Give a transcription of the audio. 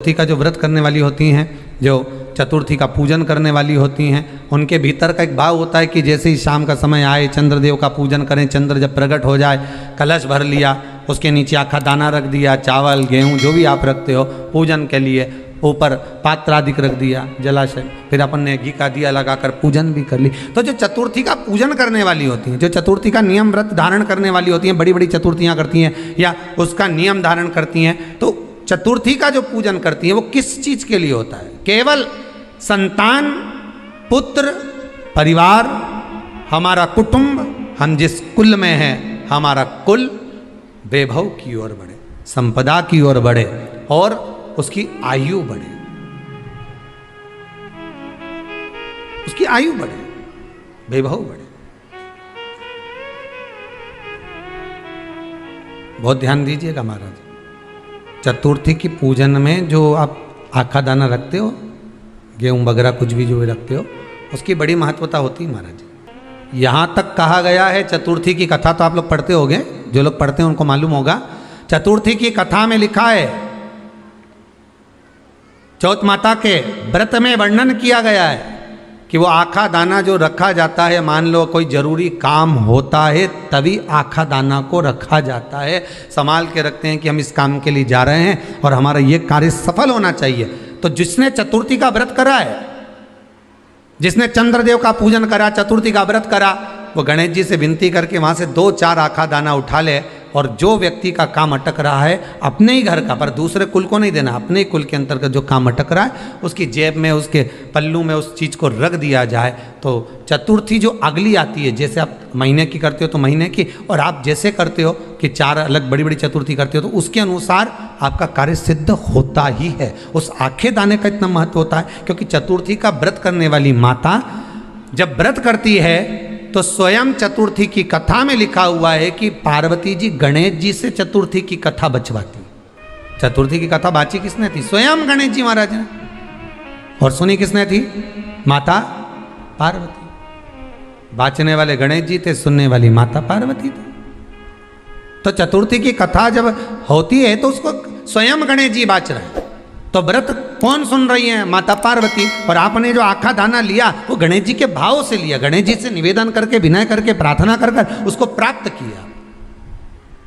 चतुर्थी का जो व्रत करने वाली होती हैं, जो चतुर्थी का पूजन करने वाली होती हैं, उनके भीतर का एक भाव होता है कि जैसे ही शाम का समय आए चंद्रदेव का पूजन करें, चंद्र जब प्रकट हो जाए, कलश भर लिया, उसके नीचे आखा दाना रख दिया, चावल गेहूं जो भी आप रखते हो पूजन के लिए, ऊपर पात्र आदि रख दिया जलाशय, फिर अपन ने घी का दिया लगाकर पूजन भी कर ली। तो जो चतुर्थी का पूजन करने वाली होती हैं, जो चतुर्थी का नियम व्रत धारण करने वाली होती हैं, बड़ी बड़ी चतुर्थियाँ करती हैं या उसका नियम धारण करती हैं, तो चतुर्थी का जो पूजन करती है वो किस चीज के लिए होता है? केवल संतान, पुत्र, परिवार, हमारा कुटुंब, हम जिस कुल में हैं, हमारा कुल वैभव की ओर बढ़े, संपदा की ओर बढ़े और उसकी आयु बढ़े, उसकी आयु बढ़े, वैभव बढ़े। बहुत ध्यान दीजिएगा महाराज, चतुर्थी की पूजन में जो आप आखा दाना रखते हो, गेहूं वगैरह कुछ भी जो भी रखते हो, उसकी बड़ी महत्वता होती है महाराज। यहाँ तक कहा गया है, चतुर्थी की कथा तो आप लोग पढ़ते होंगे, जो लोग पढ़ते हैं उनको मालूम होगा, चतुर्थी की कथा में लिखा है, चौथ माता के व्रत में वर्णन किया गया है कि वो आखा दाना जो रखा जाता है, मान लो कोई जरूरी काम होता है तभी आखा दाना को रखा जाता है, संभाल के रखते हैं कि हम इस काम के लिए जा रहे हैं और हमारा ये कार्य सफल होना चाहिए। तो जिसने चतुर्थी का व्रत करा है, जिसने चंद्रदेव का पूजन करा, चतुर्थी का व्रत करा, वो गणेश जी से विनती करके वहाँ से 2-4 आखा दाना उठा ले, और जो व्यक्ति का काम अटक रहा है अपने ही घर का, पर दूसरे कुल को नहीं देना, अपने ही कुल के अंतर्गत जो काम अटक रहा है उसकी जेब में, उसके पल्लू में उस चीज़ को रख दिया जाए। तो चतुर्थी जो अगली आती है, जैसे आप महीने की करते हो तो महीने की, और आप जैसे करते हो कि 4 अलग बड़ी बड़ी चतुर्थी करते हो तो उसके अनुसार आपका कार्य सिद्ध होता ही है। उस आखे दाने का इतना महत्व होता है क्योंकि चतुर्थी का व्रत करने वाली माता जब व्रत करती है तो स्वयं चतुर्थी की कथा में लिखा हुआ है कि पार्वती जी गणेश जी से चतुर्थी की कथा बचवाती। चतुर्थी की कथा बाची किसने थी? स्वयं गणेश जी महाराज ने। और सुनी किसने थी? माता पार्वती। बाचने वाले गणेश जी थे, सुनने वाली माता पार्वती थी। तो चतुर्थी की कथा जब होती है तो उसको स्वयं गणेश जी बाच रहे हैं, तो व्रत कौन सुन रही है? माता पार्वती। और आपने जो आखा दाना लिया वो गणेश जी के भाव से लिया, गणेश जी से निवेदन करके, विनय करके, प्रार्थना कर उसको प्राप्त किया।